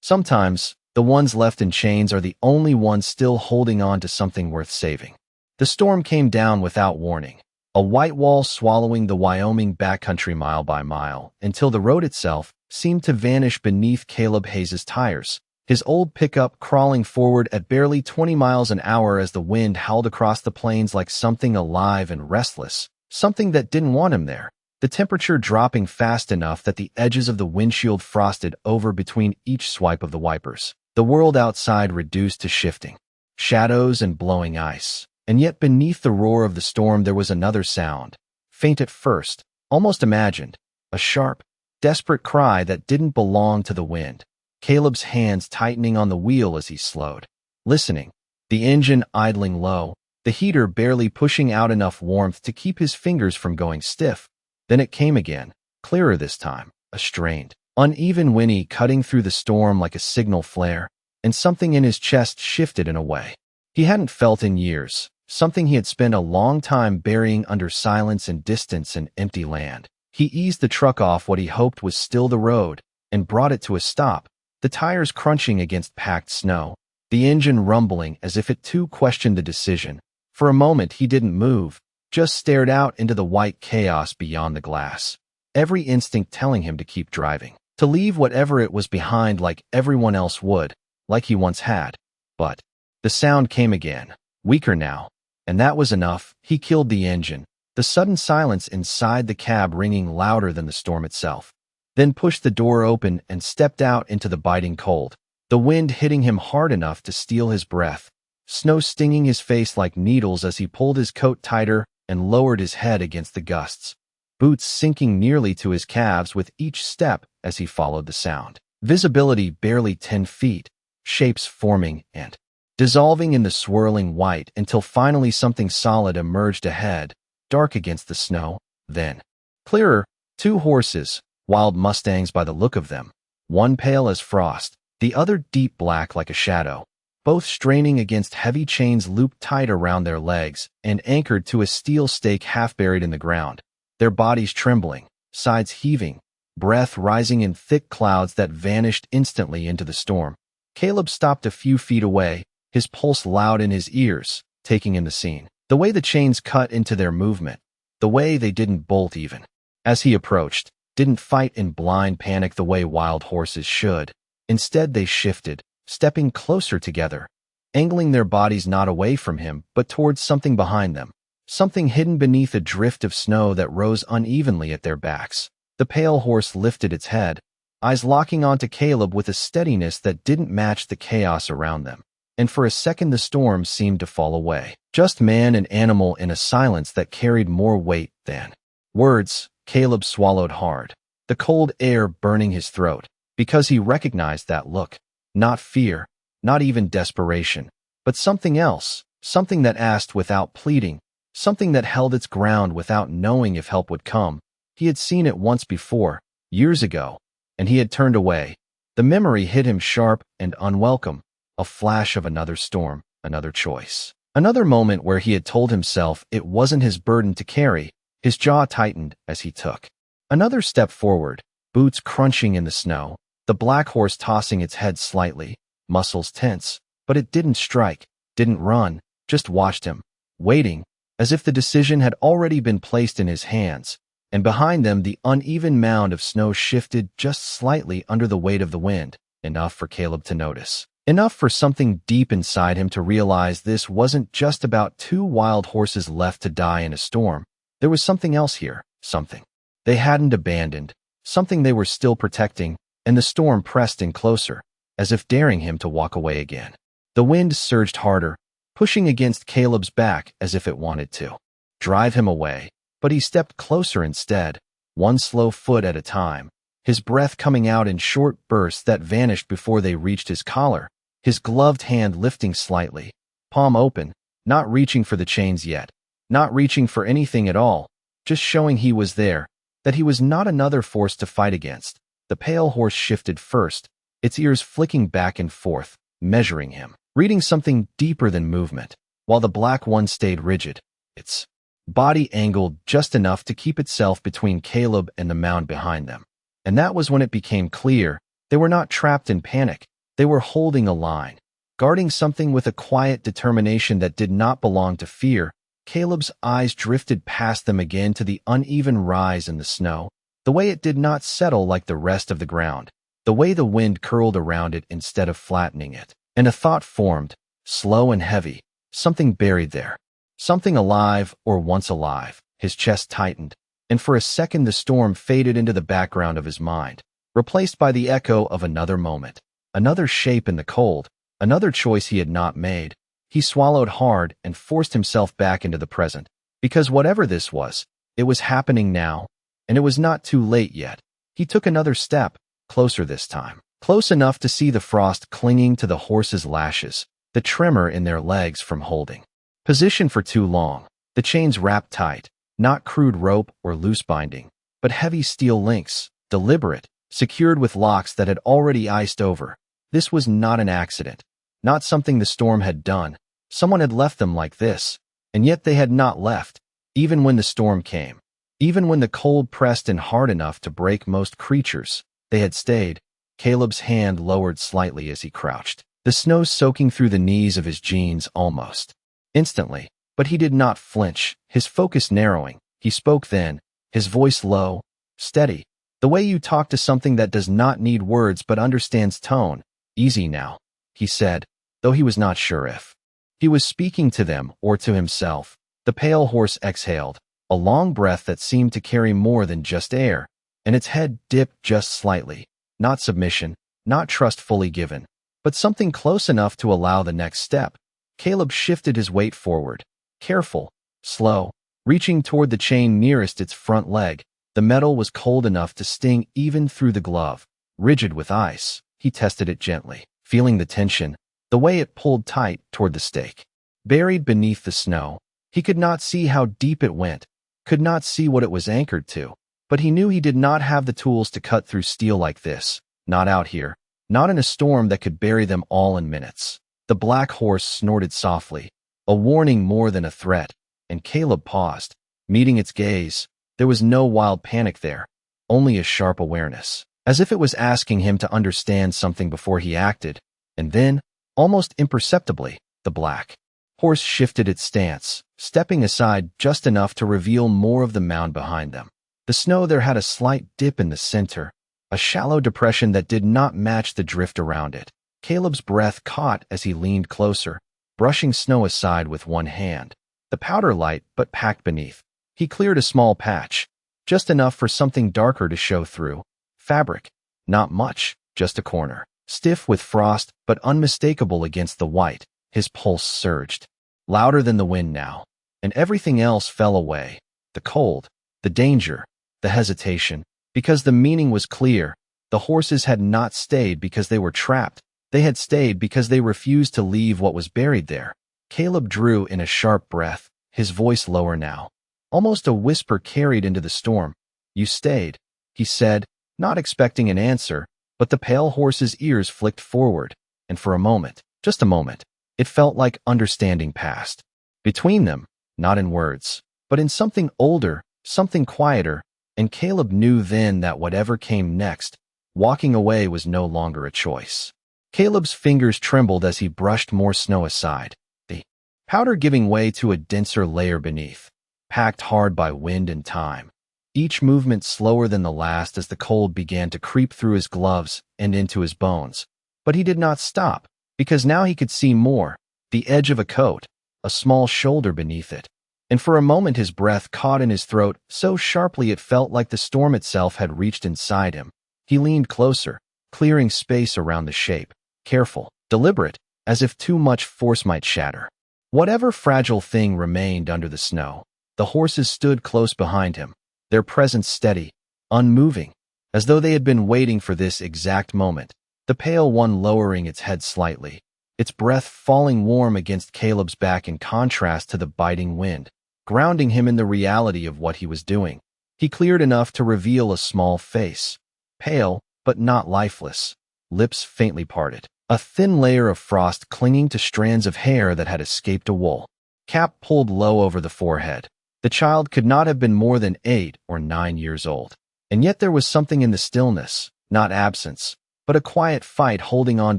Sometimes, the ones left in chains are the only ones still holding on to something worth saving. The storm came down without warning, a white wall swallowing the Wyoming backcountry mile by mile, until the road itself seemed to vanish beneath Caleb Hayes's tires, his old pickup crawling forward at barely 20 miles an hour as the wind howled across the plains like something alive and restless, something that didn't want him there. The temperature dropping fast enough that the edges of the windshield frosted over between each swipe of the wipers. The world outside reduced to shifting shadows and blowing ice. And yet beneath the roar of the storm there was another sound, faint at first, almost imagined, a sharp, desperate cry that didn't belong to the wind. Caleb's hands tightening on the wheel as he slowed, listening, the engine idling low, the heater barely pushing out enough warmth to keep his fingers from going stiff. Then it came again, clearer this time, a strained, uneven whinny cutting through the storm like a signal flare, and something in his chest shifted in a way he hadn't felt in years, something he had spent a long time burying under silence and distance and empty land. He eased the truck off what he hoped was still the road and brought it to a stop, the tires crunching against packed snow, the engine rumbling as if it too questioned the decision. For a moment he didn't move, just stared out into the white chaos beyond the glass, every instinct telling him to keep driving, to leave whatever it was behind like everyone else would, like he once had. But the sound came again, weaker now, and that was enough. He killed the engine, the sudden silence inside the cab ringing louder than the storm itself, then pushed the door open and stepped out into the biting cold, the wind hitting him hard enough to steal his breath, snow stinging his face like needles as he pulled his coat tighter and lowered his head against the gusts, boots sinking nearly to his calves with each step as he followed the sound. Visibility barely 10 feet, shapes forming and dissolving in the swirling white until finally something solid emerged ahead, dark against the snow. Then, clearer, 2 horses, wild mustangs by the look of them, one pale as frost, the other deep black like a shadow, both straining against heavy chains looped tight around their legs and anchored to a steel stake half buried in the ground, their bodies trembling, sides heaving, breath rising in thick clouds that vanished instantly into the storm. Caleb stopped a few feet away, his pulse loud in his ears, taking in the scene. The way the chains cut into their movement, the way they didn't bolt even. As he approached, didn't fight in blind panic the way wild horses should. Instead they shifted, stepping closer together, angling their bodies not away from him but towards something behind them, something hidden beneath a drift of snow that rose unevenly at their backs. The pale horse lifted its head, eyes locking onto Caleb with a steadiness that didn't match the chaos around them. And for a second the storm seemed to fall away. Just man and animal in a silence that carried more weight than words. Caleb swallowed hard, the cold air burning his throat, because he recognized that look. Not fear, not even desperation, but something else, something that asked without pleading, something that held its ground without knowing if help would come. He had seen it once before, years ago, and he had turned away. The memory hit him sharp and unwelcome. A flash of another storm, another choice. Another moment where he had told himself it wasn't his burden to carry. His jaw tightened as he took another step forward, boots crunching in the snow, the black horse tossing its head slightly, muscles tense, but it didn't strike, didn't run, just watched him, waiting, as if the decision had already been placed in his hands, and behind them the uneven mound of snow shifted just slightly under the weight of the wind, enough for Caleb to notice. Enough for something deep inside him to realize this wasn't just about 2 wild horses left to die in a storm. There was something else here, something they hadn't abandoned, something they were still protecting, and the storm pressed in closer, as if daring him to walk away again. The wind surged harder, pushing against Caleb's back as if it wanted to drive him away, but he stepped closer instead, one slow foot at a time, his breath coming out in short bursts that vanished before they reached his collar. His gloved hand lifting slightly, palm open, not reaching for the chains yet, not reaching for anything at all, just showing he was there, that he was not another force to fight against. The pale horse shifted first, its ears flicking back and forth, measuring him, reading something deeper than movement, while the black one stayed rigid, its body angled just enough to keep itself between Caleb and the mound behind them. And that was when it became clear they were not trapped in panic. They were holding a line, guarding something with a quiet determination that did not belong to fear. Caleb's eyes drifted past them again to the uneven rise in the snow, the way it did not settle like the rest of the ground, the way the wind curled around it instead of flattening it. And a thought formed, slow and heavy, something buried there, something alive or once alive. His chest tightened, and for a second the storm faded into the background of his mind, replaced by the echo of another moment, another shape in the cold, another choice he had not made. He swallowed hard and forced himself back into the present, because whatever this was, it was happening now, and it was not too late yet. He took another step, closer this time, close enough to see the frost clinging to the horse's lashes, the tremor in their legs from holding. Positioned for too long, the chains wrapped tight, not crude rope or loose binding, but heavy steel links, deliberate, secured with locks that had already iced over. This was not an accident, not something the storm had done. Someone had left them like this, and yet they had not left, even when the storm came. Even when the cold pressed in hard enough to break most creatures, they had stayed. Caleb's hand lowered slightly as he crouched, the snow soaking through the knees of his jeans almost instantly. But he did not flinch, his focus narrowing. He spoke then, his voice low, steady, the way you talk to something that does not need words but understands tone. Easy now, he said, though he was not sure if he was speaking to them or to himself. The pale horse exhaled, a long breath that seemed to carry more than just air, and its head dipped just slightly. Not submission, not trust fully given, but something close enough to allow the next step. Caleb shifted his weight forward, careful, slow, reaching toward the chain nearest its front leg. The metal was cold enough to sting even through the glove, rigid with ice. He tested it gently, feeling the tension, the way it pulled tight toward the stake. Buried beneath the snow, he could not see how deep it went, could not see what it was anchored to, but he knew he did not have the tools to cut through steel like this, not out here, not in a storm that could bury them all in minutes. The black horse snorted softly, a warning more than a threat, and Caleb paused, meeting its gaze. There was no wild panic there, only a sharp awareness, as if it was asking him to understand something before he acted. And then, almost imperceptibly, the black horse shifted its stance, stepping aside just enough to reveal more of the mound behind them. The snow there had a slight dip in the center, a shallow depression that did not match the drift around it. Caleb's breath caught as he leaned closer, brushing snow aside with one hand, the powder light but packed beneath. He cleared a small patch, just enough for something darker to show through. Fabric. Not much, just a corner, stiff with frost but unmistakable against the white. His pulse surged, louder than the wind now, and everything else fell away. The cold, the danger, the hesitation, because the meaning was clear. The horses had not stayed because they were trapped. They had stayed because they refused to leave what was buried there. Caleb drew in a sharp breath, his voice lower now, almost a whisper carried into the storm. You stayed, he said, not expecting an answer, but the pale horse's ears flicked forward, and for a moment, just a moment, it felt like understanding passed between them, not in words, but in something older, something quieter, and Caleb knew then that whatever came next, walking away was no longer a choice. Caleb's fingers trembled as he brushed more snow aside, the powder giving way to a denser layer beneath, packed hard by wind and time. Each movement slower than the last as the cold began to creep through his gloves and into his bones. But he did not stop, because now he could see more, the edge of a coat, a small shoulder beneath it. And for a moment his breath caught in his throat so sharply it felt like the storm itself had reached inside him. He leaned closer, clearing space around the shape, careful, deliberate, as if too much force might shatter whatever fragile thing remained under the snow. The horses stood close behind him, their presence steady, unmoving, as though they had been waiting for this exact moment. The pale one lowering its head slightly, its breath falling warm against Caleb's back in contrast to the biting wind, grounding him in the reality of what he was doing. He cleared enough to reveal a small face, pale but not lifeless, lips faintly parted, a thin layer of frost clinging to strands of hair that had escaped a wool cap pulled low over the forehead. The child could not have been more than 8 or 9 years old, and yet there was something in the stillness, not absence, but a quiet fight holding on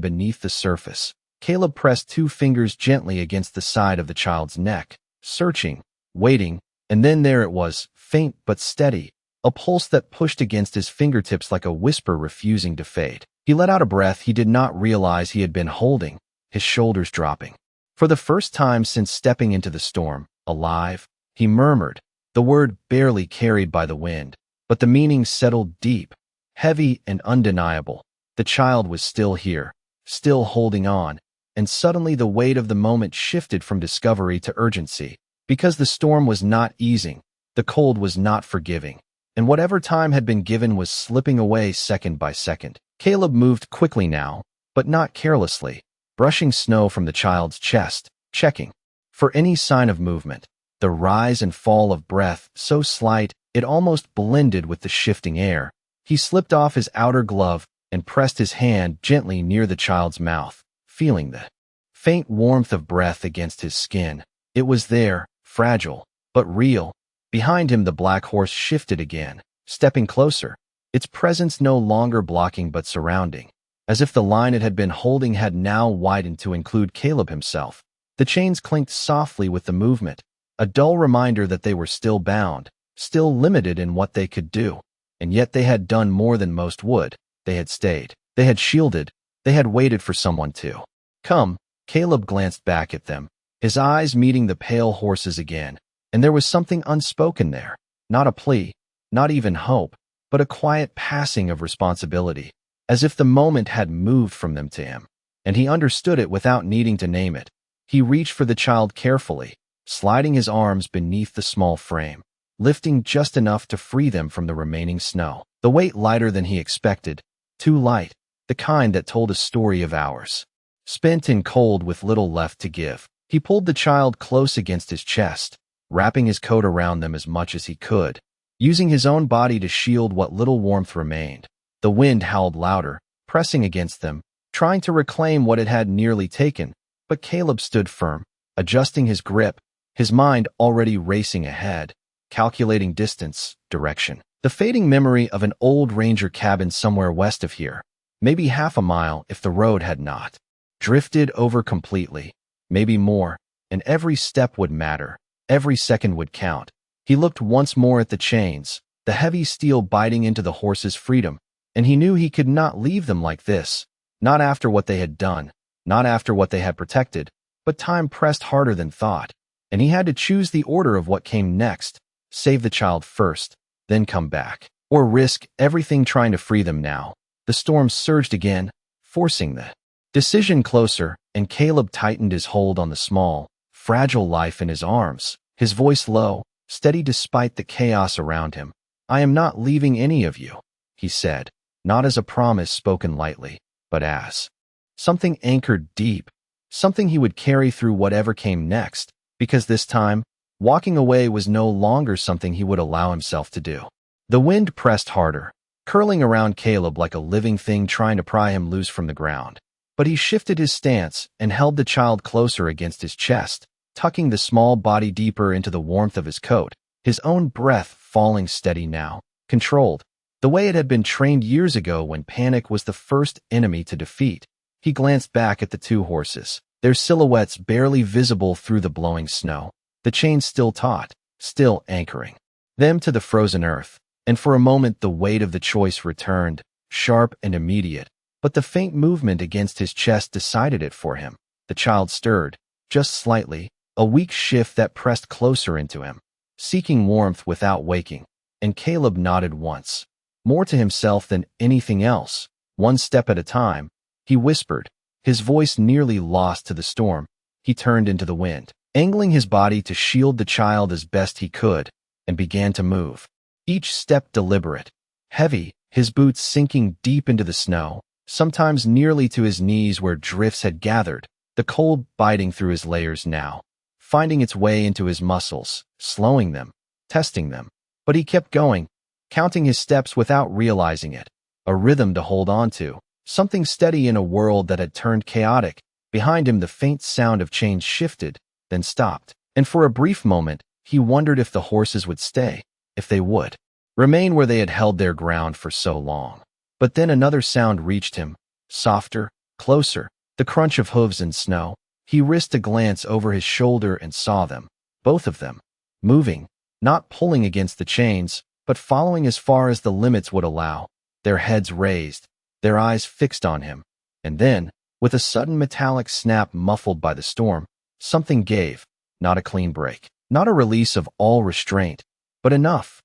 beneath the surface. Caleb pressed 2 fingers gently against the side of the child's neck, searching, waiting, and then there it was, faint but steady, a pulse that pushed against his fingertips like a whisper refusing to fade. He let out a breath he did not realize he had been holding, his shoulders dropping. For the first time since stepping into the storm, alive, he murmured, the word barely carried by the wind, but the meaning settled deep, heavy and undeniable. The child was still here, still holding on, and suddenly the weight of the moment shifted from discovery to urgency. Because the storm was not easing, the cold was not forgiving, and whatever time had been given was slipping away second by second. Caleb moved quickly now, but not carelessly, brushing snow from the child's chest, checking for any sign of movement. The rise and fall of breath, so slight, it almost blended with the shifting air. He slipped off his outer glove and pressed his hand gently near the child's mouth, feeling the faint warmth of breath against his skin. It was there, fragile, but real. Behind him the black horse shifted again, stepping closer, its presence no longer blocking but surrounding, as if the line it had been holding had now widened to include Caleb himself. The chains clinked softly with the movement, a dull reminder that they were still bound, still limited in what they could do. And yet they had done more than most would. They had stayed. They had shielded. They had waited for someone to come. Caleb glanced back at them, his eyes meeting the pale horses again, and there was something unspoken there. Not a plea, not even hope, but a quiet passing of responsibility, as if the moment had moved from them to him, and he understood it without needing to name it. He reached for the child carefully, sliding his arms beneath the small frame, lifting just enough to free them from the remaining snow. The weight lighter than he expected, too light, the kind that told a story of hours, spent in cold with little left to give. He pulled the child close against his chest, wrapping his coat around them as much as he could, using his own body to shield what little warmth remained. The wind howled louder, pressing against them, trying to reclaim what it had nearly taken, but Caleb stood firm, adjusting his grip, his mind already racing ahead, calculating distance, direction. The fading memory of an old ranger cabin somewhere west of here, maybe half a mile if the road had not drifted over completely, maybe more, and every step would matter, every second would count. He looked once more at the chains, the heavy steel biting into the horse's freedom, and he knew he could not leave them like this, not after what they had done, not after what they had protected. But time pressed harder than thought, and he had to choose the order of what came next. Save the child first, then come back, or risk everything trying to free them now. The storm surged again, forcing the decision closer, and Caleb tightened his hold on the small, fragile life in his arms, his voice low, steady despite the chaos around him. I am not leaving any of you, he said, not as a promise spoken lightly, but as something anchored deep, something he would carry through whatever came next, because this time, walking away was no longer something he would allow himself to do. The wind pressed harder, curling around Caleb like a living thing trying to pry him loose from the ground. But he shifted his stance and held the child closer against his chest, tucking the small body deeper into the warmth of his coat, his own breath falling steady now, controlled, the way it had been trained years ago when panic was the first enemy to defeat. He glanced back at the 2 horses, their silhouettes barely visible through the blowing snow, the chains still taut, still anchoring them to the frozen earth. And for a moment the weight of the choice returned, sharp and immediate, but the faint movement against his chest decided it for him. The child stirred, just slightly, a weak shift that pressed closer into him, seeking warmth without waking, and Caleb nodded once, more to himself than anything else. One step at a time, he whispered, his voice nearly lost to the storm. He turned into the wind, angling his body to shield the child as best he could, and began to move. Each step deliberate, heavy, his boots sinking deep into the snow, sometimes nearly to his knees where drifts had gathered, the cold biting through his layers now, finding its way into his muscles, slowing them, testing them. But he kept going, counting his steps without realizing it, a rhythm to hold on to, something steady in a world that had turned chaotic. Behind him the faint sound of chains shifted, then stopped, and for a brief moment he wondered if the horses would stay, if they would remain where they had held their ground for so long. But then another sound reached him, softer, closer, the crunch of hooves in snow. He risked a glance over his shoulder and saw them, both of them, moving, not pulling against the chains, but following as far as the limits would allow, their heads raised, their eyes fixed on him. And then, with a sudden metallic snap muffled by the storm, something gave, not a clean break, not a release of all restraint, but enough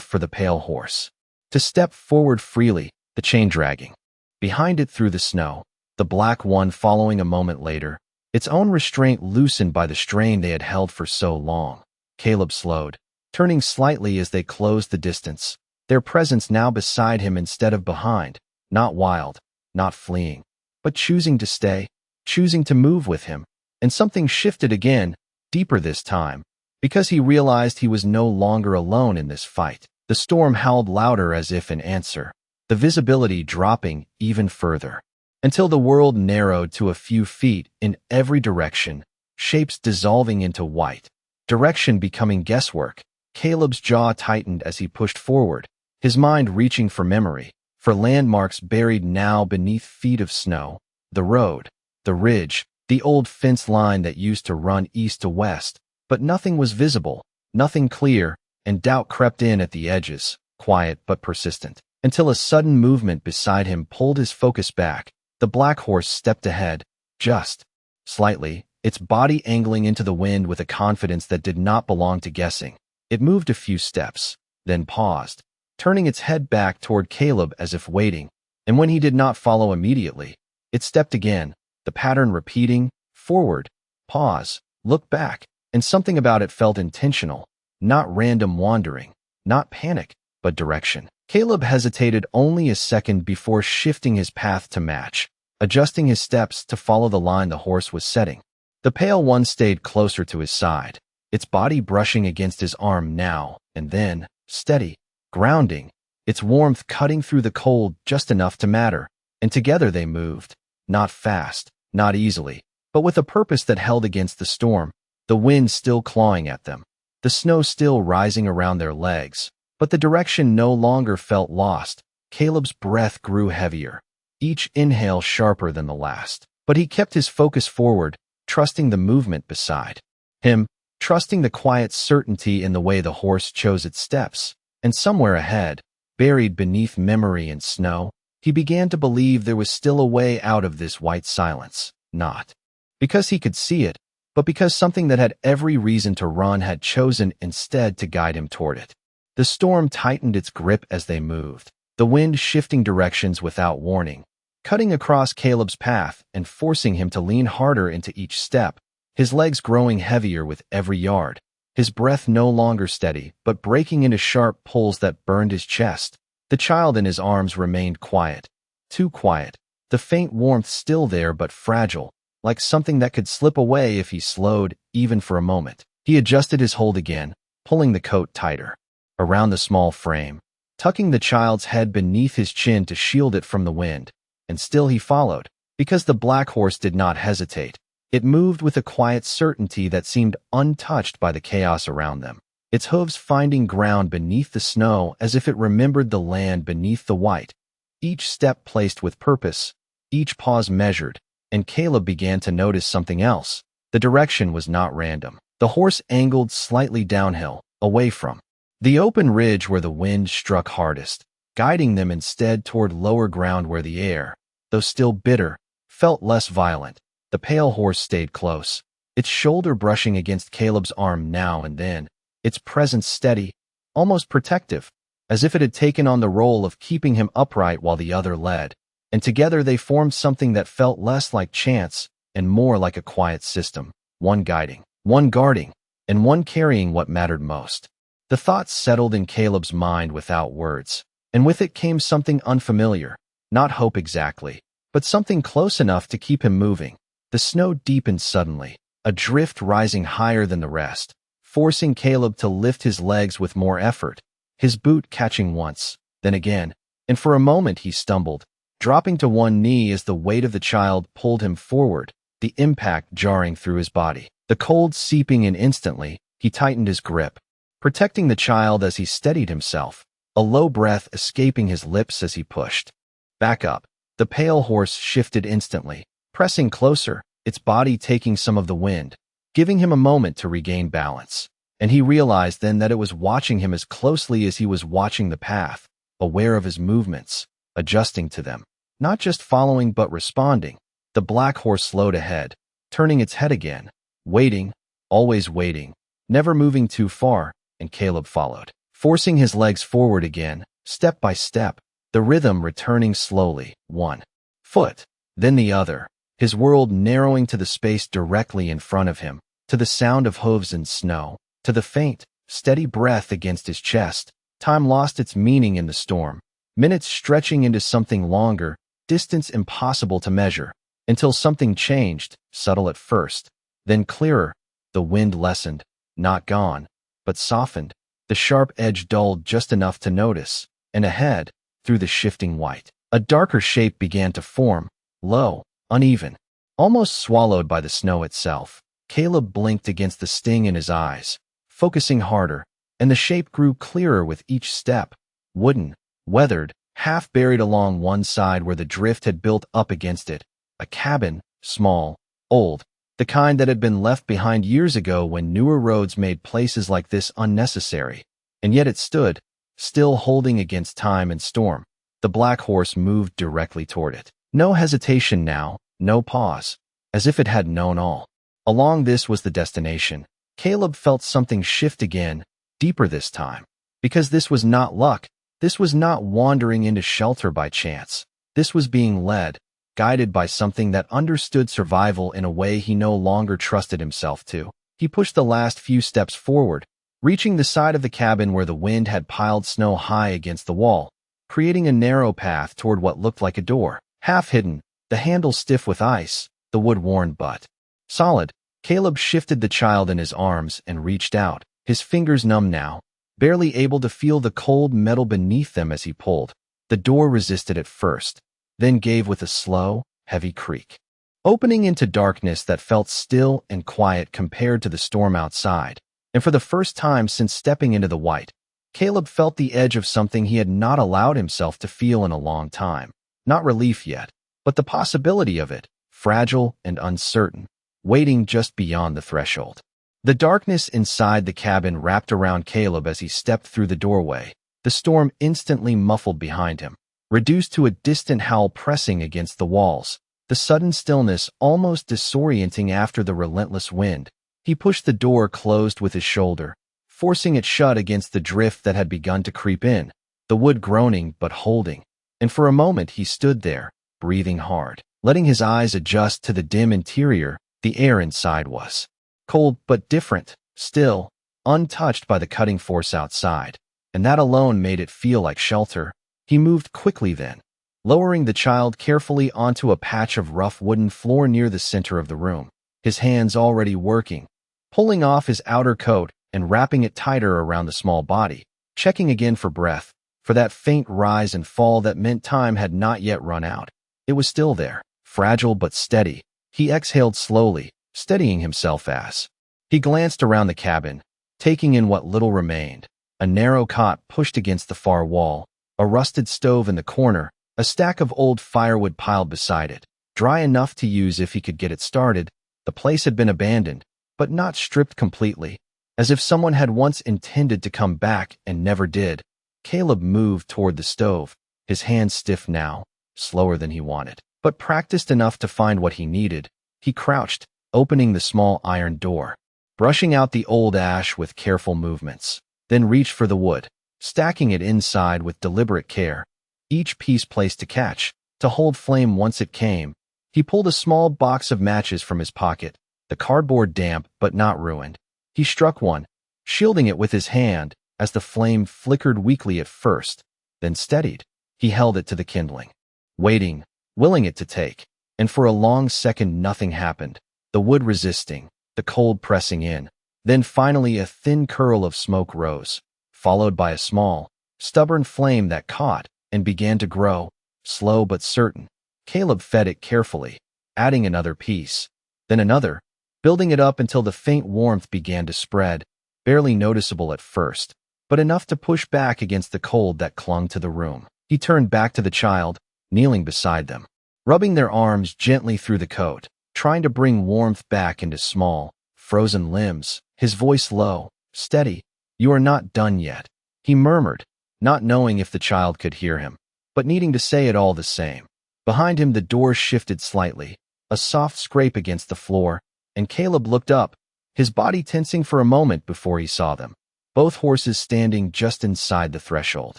for the pale horse to step forward freely, the chain dragging. Behind it through the snow, the black one following a moment later, its own restraint loosened by the strain they had held for so long. Caleb slowed, turning slightly as they closed the distance, their presence now beside him instead of behind, not wild, not fleeing, but choosing to stay, choosing to move with him. And something shifted again, deeper this time, because he realized he was no longer alone in this fight. The storm howled louder as if in answer, the visibility dropping even further, until the world narrowed to a few feet in every direction, shapes dissolving into white, direction becoming guesswork. Caleb's jaw tightened as he pushed forward, his mind reaching for memory, for landmarks buried now beneath feet of snow, the road, the ridge, the old fence line that used to run east to west. But nothing was visible, nothing clear, and doubt crept in at the edges, quiet but persistent, until a sudden movement beside him pulled his focus back. The black horse stepped ahead, just slightly, its body angling into the wind with a confidence that did not belong to guessing. It moved a few steps, then paused, turning its head back toward Caleb as if waiting, and when he did not follow immediately, it stepped again, the pattern repeating, forward, pause, look back, and something about it felt intentional, not random wandering, not panic, but direction. Caleb hesitated only a second before shifting his path to match, adjusting his steps to follow the line the horse was setting. The pale one stayed closer to his side, its body brushing against his arm now and then, steady, grounding, its warmth cutting through the cold just enough to matter, and together they moved, not fast, not easily, but with a purpose that held against the storm, the wind still clawing at them, the snow still rising around their legs, but the direction no longer felt lost. Caleb's breath grew heavier, each inhale sharper than the last, but he kept his focus forward, trusting the movement beside him, trusting the quiet certainty in the way the horse chose its steps. And somewhere ahead, buried beneath memory and snow, he began to believe there was still a way out of this white silence, not because he could see it, but because something that had every reason to run had chosen instead to guide him toward it. The storm tightened its grip as they moved, the wind shifting directions without warning, cutting across Caleb's path and forcing him to lean harder into each step, his legs growing heavier with every yard, his breath no longer steady but breaking into sharp pulls that burned his chest. The child in his arms remained quiet, too quiet, the faint warmth still there but fragile, like something that could slip away if he slowed, even for a moment. He adjusted his hold again, pulling the coat tighter around the small frame, tucking the child's head beneath his chin to shield it from the wind. And still he followed, because the black horse did not hesitate. It moved with a quiet certainty that seemed untouched by the chaos around them, its hooves finding ground beneath the snow as if it remembered the land beneath the white, each step placed with purpose, each pause measured. And Caleb began to notice something else. The direction was not random. The horse angled slightly downhill, away from the open ridge where the wind struck hardest, guiding them instead toward lower ground where the air, though still bitter, felt less violent. The pale horse stayed close, its shoulder brushing against Caleb's arm now and then, its presence steady, almost protective, as if it had taken on the role of keeping him upright while the other led. And together they formed something that felt less like chance and more like a quiet system, one guiding, one guarding, and one carrying what mattered most. The thought settled in Caleb's mind without words, and with it came something unfamiliar, not hope exactly, but something close enough to keep him moving. The snow deepened suddenly, a drift rising higher than the rest, forcing Caleb to lift his legs with more effort, his boot catching once, then again, and for a moment he stumbled, dropping to one knee as the weight of the child pulled him forward, the impact jarring through his body. The cold seeping in instantly, he tightened his grip, protecting the child as he steadied himself, a low breath escaping his lips as he pushed. Back up. The pale horse shifted instantly, pressing closer, its body taking some of the wind, giving him a moment to regain balance. And he realized then that it was watching him as closely as he was watching the path, aware of his movements, adjusting to them. Not just following but responding. The black horse slowed ahead, turning its head again, waiting, always waiting, never moving too far, and Caleb followed, forcing his legs forward again, step by step, the rhythm returning slowly, one foot, then the other, his world narrowing to the space directly in front of him, to the sound of hooves and snow, to the faint, steady breath against his chest. Time lost its meaning in the storm, minutes stretching into something longer, distance impossible to measure, until something changed, subtle at first, then clearer. The wind lessened, not gone, but softened, the sharp edge dulled just enough to notice, and ahead, through the shifting white, a darker shape began to form, low, uneven, almost swallowed by the snow itself. Caleb blinked against the sting in his eyes, focusing harder, and the shape grew clearer with each step, wooden, weathered, half buried along one side where the drift had built up against it, a cabin, small, old, the kind that had been left behind years ago when newer roads made places like this unnecessary. And yet it stood, still holding against time and storm. The black horse moved directly toward it. No hesitation now, no pause, as if it had known all along this was the destination. Caleb felt something shift again, deeper this time. Because this was not luck, this was not wandering into shelter by chance. This was being led, guided by something that understood survival in a way he no longer trusted himself to. He pushed the last few steps forward, reaching the side of the cabin where the wind had piled snow high against the wall, creating a narrow path toward what looked like a door. Half hidden, the handle stiff with ice, the wood worn but solid. Caleb shifted the child in his arms and reached out, his fingers numb now, barely able to feel the cold metal beneath them as he pulled. The door resisted at first, then gave with a slow, heavy creak, opening into darkness that felt still and quiet compared to the storm outside. And for the first time since stepping into the white, Caleb felt the edge of something he had not allowed himself to feel in a long time. Not relief yet, but the possibility of it, fragile and uncertain, waiting just beyond the threshold. The darkness inside the cabin wrapped around Caleb as he stepped through the doorway, the storm instantly muffled behind him, reduced to a distant howl pressing against the walls, the sudden stillness almost disorienting after the relentless wind. He pushed the door closed with his shoulder, forcing it shut against the drift that had begun to creep in, the wood groaning but holding. And for a moment he stood there, breathing hard, letting his eyes adjust to the dim interior. The air inside was cold but different, still, untouched by the cutting force outside, and that alone made it feel like shelter. He moved quickly then, lowering the child carefully onto a patch of rough wooden floor near the center of the room, his hands already working, pulling off his outer coat and wrapping it tighter around the small body, checking again for breath, for that faint rise and fall that meant time had not yet run out. It was still there, fragile but steady. He exhaled slowly, steadying himself as he glanced around the cabin, taking in what little remained. A narrow cot pushed against the far wall, a rusted stove in the corner, a stack of old firewood piled beside it, dry enough to use if he could get it started. The place had been abandoned, but not stripped completely, as if someone had once intended to come back and never did. Caleb moved toward the stove, his hands stiff now, slower than he wanted, but practiced enough to find what he needed. He crouched, opening the small iron door, brushing out the old ash with careful movements, then reached for the wood, stacking it inside with deliberate care, each piece placed to catch, to hold flame once it came. He pulled a small box of matches from his pocket, the cardboard damp but not ruined. He struck one, shielding it with his hand as the flame flickered weakly at first, then steadied. He held it to the kindling, waiting, willing it to take, and for a long second nothing happened, the wood resisting, the cold pressing in. Then finally a thin curl of smoke rose, followed by a small, stubborn flame that caught and began to grow, slow but certain. Caleb fed it carefully, adding another piece, then another, building it up until the faint warmth began to spread, barely noticeable at first, but enough to push back against the cold that clung to the room. He turned back to the child, kneeling beside them, rubbing their arms gently through the coat, trying to bring warmth back into small, frozen limbs, his voice low, steady. "You are not done yet," he murmured, not knowing if the child could hear him, but needing to say it all the same. Behind him the door shifted slightly, a soft scrape against the floor, and Caleb looked up, his body tensing for a moment before he saw them. Both horses standing just inside the threshold,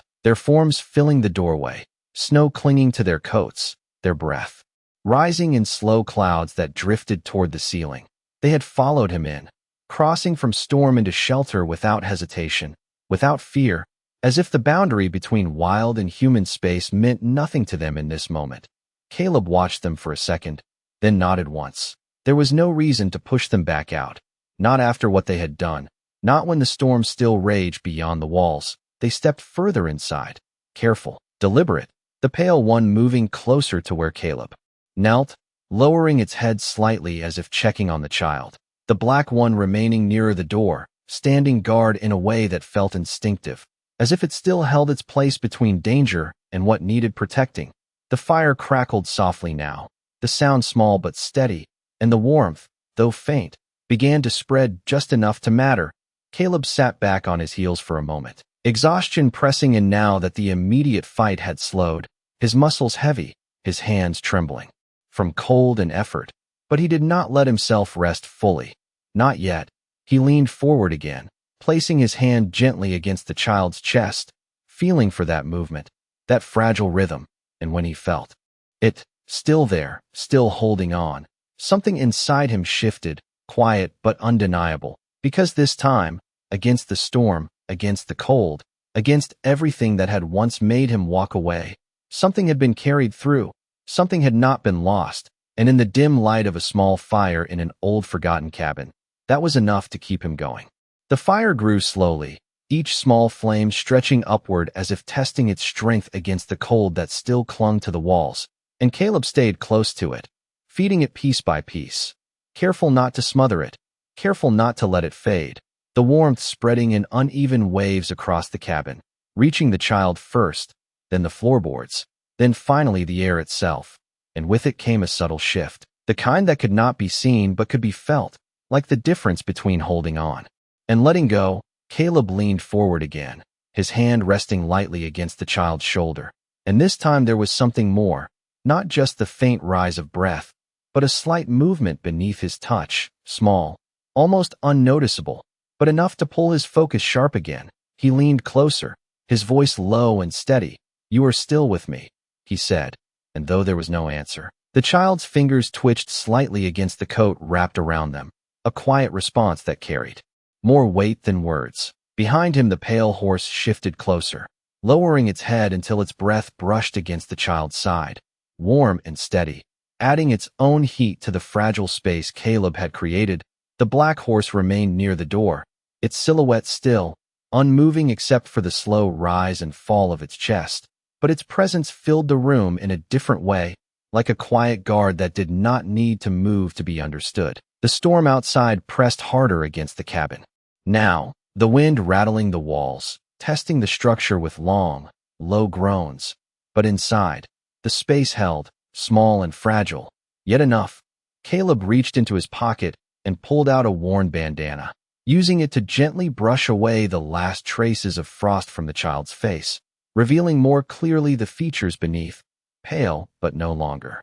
their forms filling the doorway, snow clinging to their coats, their breath rising in slow clouds that drifted toward the ceiling. They had followed him in, crossing from storm into shelter without hesitation, without fear, as if the boundary between wild and human space meant nothing to them in this moment. Caleb watched them for a second, then nodded once. There was no reason to push them back out, not after what they had done, not when the storm still raged beyond the walls. They stepped further inside, careful, deliberate, the pale one moving closer to where Caleb knelt, lowering its head slightly as if checking on the child. The black one remaining nearer the door, standing guard in a way that felt instinctive, as if it still held its place between danger and what needed protecting. The fire crackled softly now, the sound small but steady, and the warmth, though faint, began to spread just enough to matter. Caleb sat back on his heels for a moment, exhaustion pressing in now that the immediate fight had slowed, his muscles heavy, his hands trembling from cold and effort. But he did not let himself rest fully. Not yet. He leaned forward again, placing his hand gently against the child's chest, feeling for that movement, that fragile rhythm, and when he felt it, still there, still holding on, something inside him shifted, quiet but undeniable, because this time, against the storm, against the cold, against everything that had once made him walk away, something had been carried through, something had not been lost, and in the dim light of a small fire in an old forgotten cabin, that was enough to keep him going. The fire grew slowly, each small flame stretching upward as if testing its strength against the cold that still clung to the walls, and Caleb stayed close to it, feeding it piece by piece, careful not to smother it, careful not to let it fade, the warmth spreading in uneven waves across the cabin, reaching the child first, then the floorboards, then finally the air itself, and with it came a subtle shift, the kind that could not be seen but could be felt, like the difference between holding on and letting go. Caleb leaned forward again, his hand resting lightly against the child's shoulder, and this time there was something more, not just the faint rise of breath, but a slight movement beneath his touch, small, almost unnoticeable, but enough to pull his focus sharp again. He leaned closer, his voice low and steady. "You are still with me," he said, and though there was no answer, the child's fingers twitched slightly against the coat wrapped around them, a quiet response that carried more weight than words. Behind him the pale horse shifted closer, lowering its head until its breath brushed against the child's side, warm and steady, adding its own heat to the fragile space Caleb had created. The black horse remained near the door, its silhouette still, unmoving except for the slow rise and fall of its chest, but its presence filled the room in a different way, like a quiet guard that did not need to move to be understood. The storm outside pressed harder against the cabin. Now, the wind rattling the walls, testing the structure with long, low groans. But inside, the space held, small and fragile, yet enough. Caleb reached into his pocket and pulled out a worn bandana, using it to gently brush away the last traces of frost from the child's face, revealing more clearly the features beneath, pale but no longer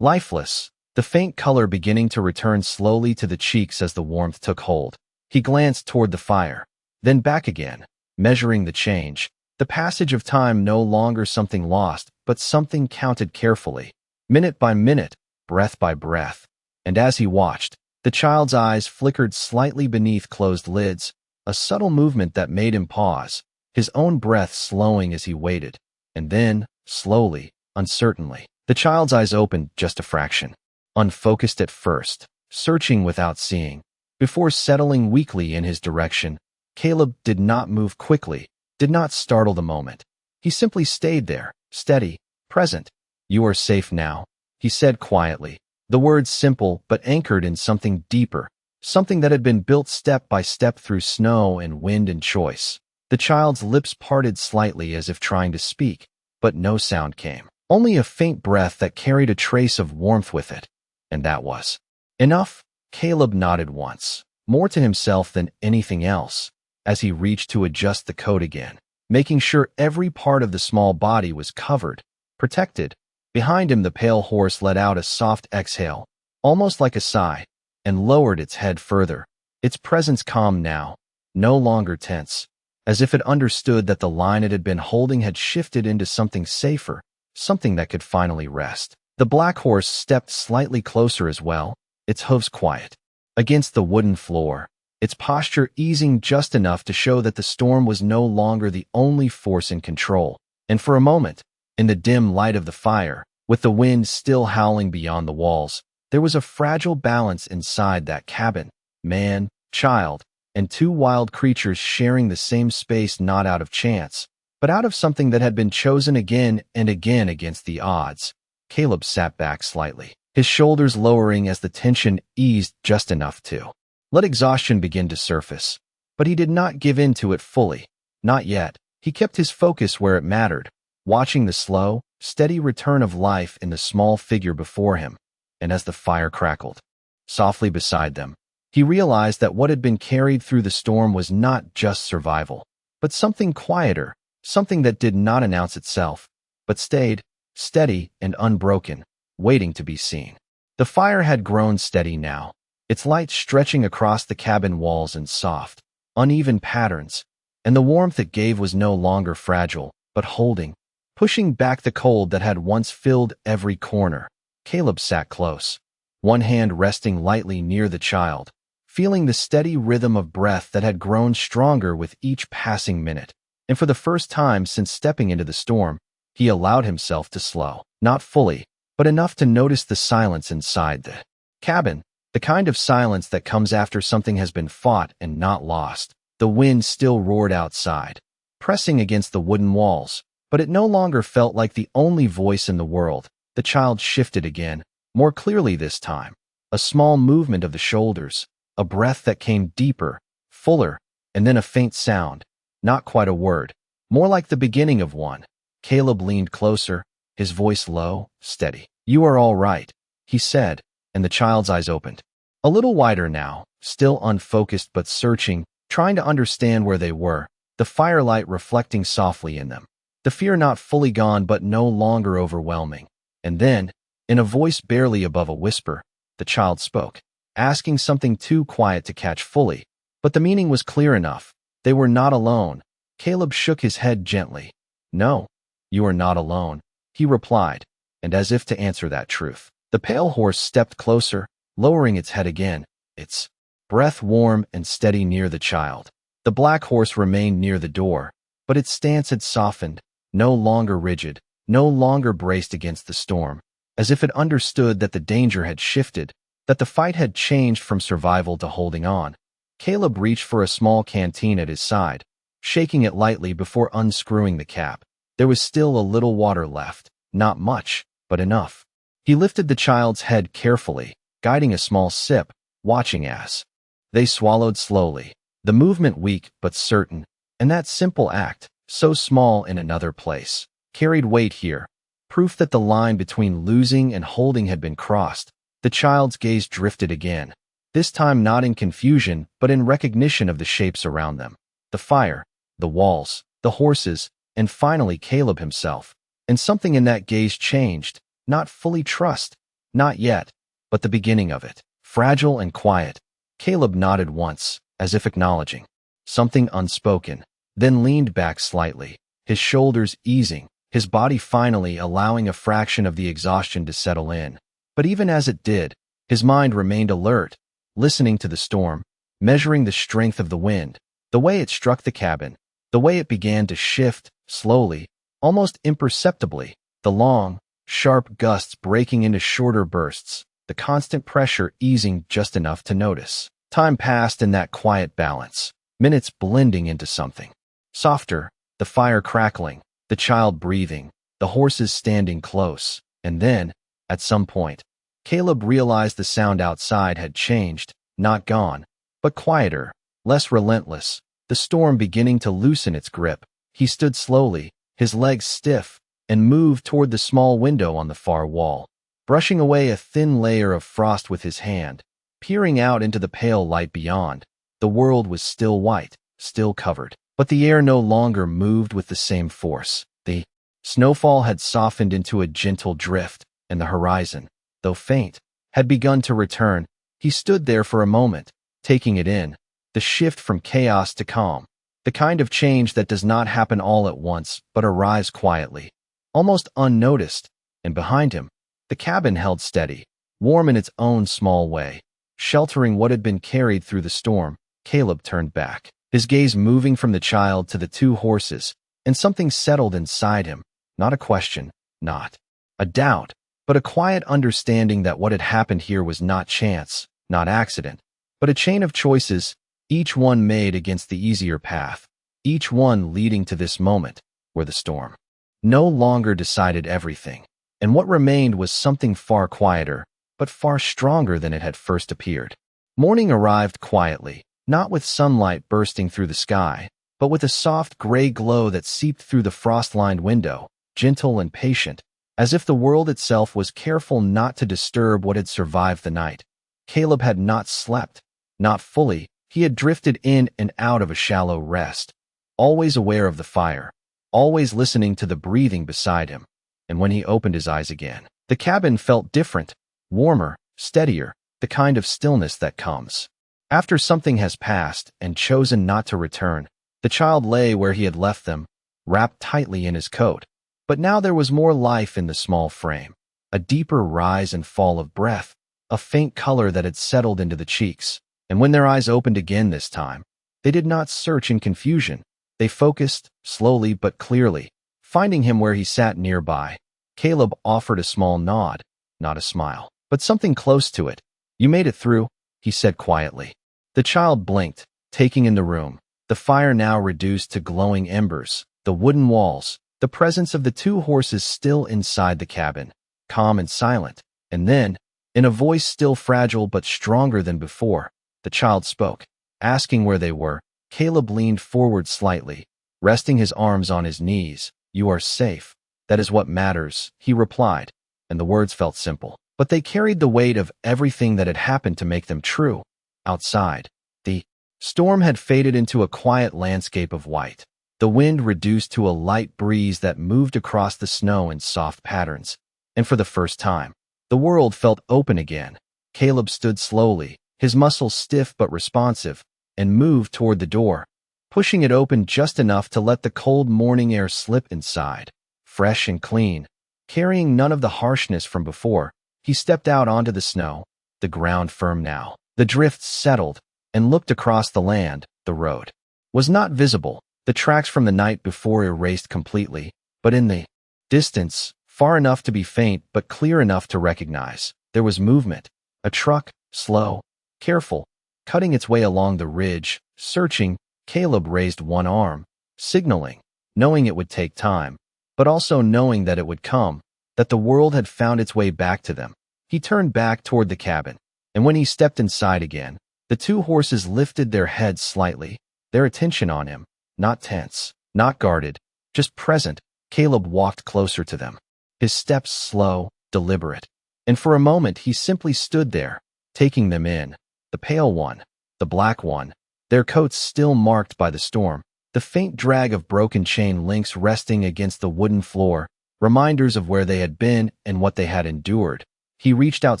lifeless, the faint color beginning to return slowly to the cheeks as the warmth took hold. He glanced toward the fire, then back again, measuring the change, the passage of time no longer something lost, but something counted carefully, minute by minute, breath by breath. And as he watched, the child's eyes flickered slightly beneath closed lids, a subtle movement that made him pause, his own breath slowing as he waited. And then, slowly, uncertainly, the child's eyes opened just a fraction, unfocused at first, searching without seeing, before settling weakly in his direction. Caleb did not move quickly, did not startle the moment. He simply stayed there, steady, present. "You are safe now," he said quietly, the words simple but anchored in something deeper, something that had been built step by step through snow and wind and choice. The child's lips parted slightly as if trying to speak, but no sound came. only a faint breath that carried a trace of warmth with it. And that was enough. Caleb nodded once, more to himself than anything else, as he reached to adjust the coat again, making sure every part of the small body was covered, protected. Behind him, the pale horse let out a soft exhale, almost like a sigh, and lowered its head further, its presence calm now, no longer tense, as if it understood that the line it had been holding had shifted into something safer, something that could finally rest. The black horse stepped slightly closer as well, its hooves quiet against the wooden floor, its posture easing just enough to show that the storm was no longer the only force in control. And for a moment, in the dim light of the fire, with the wind still howling beyond the walls, there was a fragile balance inside that cabin. Man, child, and two wild creatures sharing the same space, not out of chance, but out of something that had been chosen again and again against the odds. Caleb sat back slightly, his shoulders lowering as the tension eased just enough to let exhaustion begin to surface. But he did not give in to it fully. Not yet. He kept his focus where it mattered, watching the slow, steady return of life in the small figure before him. And as the fire crackled softly beside them, he realized that what had been carried through the storm was not just survival, but something quieter, something that did not announce itself, but stayed steady and unbroken, waiting to be seen. The fire had grown steady now, its light stretching across the cabin walls in soft, uneven patterns, and the warmth it gave was no longer fragile, but holding, pushing back the cold that had once filled every corner. Caleb sat close, one hand resting lightly near the child, feeling the steady rhythm of breath that had grown stronger with each passing minute. And for the first time since stepping into the storm, he allowed himself to slow, not fully, but enough to notice the silence inside the cabin, the kind of silence that comes after something has been fought and not lost. The wind still roared outside, pressing against the wooden walls, but it no longer felt like the only voice in the world. The child shifted again, more clearly this time, a small movement of the shoulders, a breath that came deeper, fuller, and then a faint sound, not quite a word, more like the beginning of one. Caleb leaned closer, his voice low, steady. "You are all right," he said, and the child's eyes opened. A little wider now, still unfocused but searching, trying to understand where they were, the firelight reflecting softly in them. The fear not fully gone but no longer overwhelming. And then, in a voice barely above a whisper, the child spoke, asking something too quiet to catch fully, but the meaning was clear enough. They were not alone. Caleb shook his head gently. "No, you are not alone," he replied, and as if to answer that truth, the pale horse stepped closer, lowering its head again, its breath warm and steady near the child. The black horse remained near the door, but its stance had softened, no longer rigid, no longer braced against the storm, as if it understood that the danger had shifted, that the fight had changed from survival to holding on. Caleb reached for a small canteen at his side, shaking it lightly before unscrewing the cap. There was still a little water left, not much, but enough. He lifted the child's head carefully, guiding a small sip, watching as they swallowed slowly, the movement weak but certain, and that simple act, so small in another place, carried weight here, proof that the line between losing and holding had been crossed. The child's gaze drifted again, this time not in confusion but in recognition of the shapes around them. The fire, the walls, the horses, and finally Caleb himself. And something in that gaze changed, not fully trust, not yet, but the beginning of it. Fragile and quiet, Caleb nodded once, as if acknowledging something unspoken, then leaned back slightly, his shoulders easing, his body finally allowing a fraction of the exhaustion to settle in. But even as it did, his mind remained alert, listening to the storm, measuring the strength of the wind, the way it struck the cabin, the way it began to shift, slowly, almost imperceptibly, the long, sharp gusts breaking into shorter bursts, the constant pressure easing just enough to notice. Time passed in that quiet balance, minutes blending into something softer, the fire crackling, the child breathing, the horses standing close, and then, at some point, Caleb realized the sound outside had changed, not gone, but quieter, less relentless, the storm beginning to loosen its grip. He stood slowly, his legs stiff, and moved toward the small window on the far wall, brushing away a thin layer of frost with his hand. Peering out into the pale light beyond, the world was still white, still covered, but the air no longer moved with the same force. The snowfall had softened into a gentle drift, and the horizon, though faint, had begun to return. He stood there for a moment, taking it in, the shift from chaos to calm, the kind of change that does not happen all at once but arrives quietly, almost unnoticed, and behind him, the cabin held steady, warm in its own small way. Sheltering what had been carried through the storm, Caleb turned back, his gaze moving from the child to the two horses, and something settled inside him, not a question, not a doubt, but a quiet understanding that what had happened here was not chance, not accident, but a chain of choices, each one made against the easier path, each one leading to this moment, where the storm no longer decided everything, and what remained was something far quieter, but far stronger than it had first appeared. Morning arrived quietly, not with sunlight bursting through the sky, but with a soft gray glow that seeped through the frost-lined window, gentle and patient, as if the world itself was careful not to disturb what had survived the night. Caleb had not slept, not fully. He had drifted in and out of a shallow rest, always aware of the fire, always listening to the breathing beside him. And when he opened his eyes again, the cabin felt different, warmer, steadier, the kind of stillness that comes after something has passed and chosen not to return. The child lay where he had left them, wrapped tightly in his coat. But now there was more life in the small frame, a deeper rise and fall of breath, a faint color that had settled into the cheeks. And when their eyes opened again this time, they did not search in confusion. They focused, slowly but clearly, finding him where he sat nearby. Caleb offered a small nod, not a smile, but something close to it. "You made it through," he said quietly. The child blinked, taking in the room, the fire now reduced to glowing embers, the wooden walls, the presence of the two horses still inside the cabin, calm and silent. And then, in a voice still fragile but stronger than before, the child spoke, asking where they were. Caleb leaned forward slightly, resting his arms on his knees. "You are safe. That is what matters," he replied, and the words felt simple, but they carried the weight of everything that had happened to make them true. Outside, the storm had faded into a quiet landscape of white, the wind reduced to a light breeze that moved across the snow in soft patterns, and for the first time, the world felt open again. Caleb stood slowly, his muscles stiff but responsive, and moved toward the door, pushing it open just enough to let the cold morning air slip inside. Fresh and clean, carrying none of the harshness from before, he stepped out onto the snow, the ground firm now. The drifts settled, and looked across the land. The road was not visible, the tracks from the night before erased completely, but in the distance, far enough to be faint but clear enough to recognize, there was movement. A truck, slow, careful, cutting its way along the ridge, searching. Caleb raised one arm, signaling, knowing it would take time, but also knowing that it would come, that the world had found its way back to them. He turned back toward the cabin, and when he stepped inside again, the two horses lifted their heads slightly, their attention on him, not tense, not guarded, just present. Caleb walked closer to them, his steps slow, deliberate, and for a moment he simply stood there, taking them in, the pale one, the black one, their coats still marked by the storm, the faint drag of broken chain links resting against the wooden floor, reminders of where they had been and what they had endured. He reached out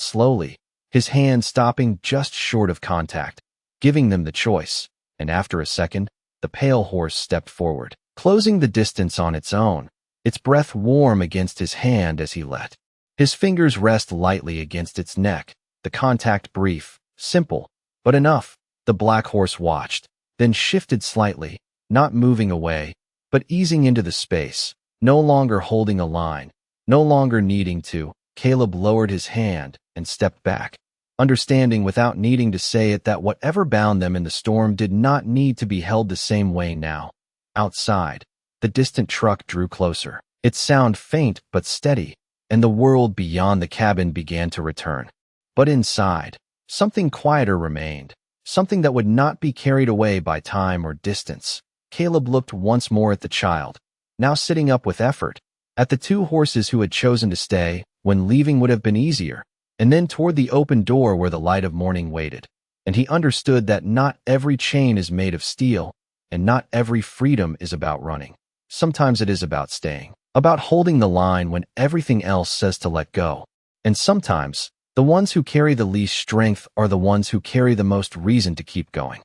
slowly, his hand stopping just short of contact, giving them the choice, and after a second, the pale horse stepped forward, closing the distance on its own, its breath warm against his hand as he let his fingers rest lightly against its neck, the contact brief, simple, but enough. The black horse watched, then shifted slightly, not moving away, but easing into the space, no longer holding a line, no longer needing to. Caleb lowered his hand and stepped back, understanding without needing to say it that whatever bound them in the storm did not need to be held the same way now. Outside, the distant truck drew closer, its sound faint but steady, and the world beyond the cabin began to return. But inside, something quieter remained, something that would not be carried away by time or distance. Caleb looked once more at the child, now sitting up with effort, at the two horses who had chosen to stay when leaving would have been easier, and then toward the open door where the light of morning waited. And he understood that not every chain is made of steel, and not every freedom is about running. Sometimes it is about staying, about holding the line when everything else says to let go. And sometimes, the ones who carry the least strength are the ones who carry the most reason to keep going.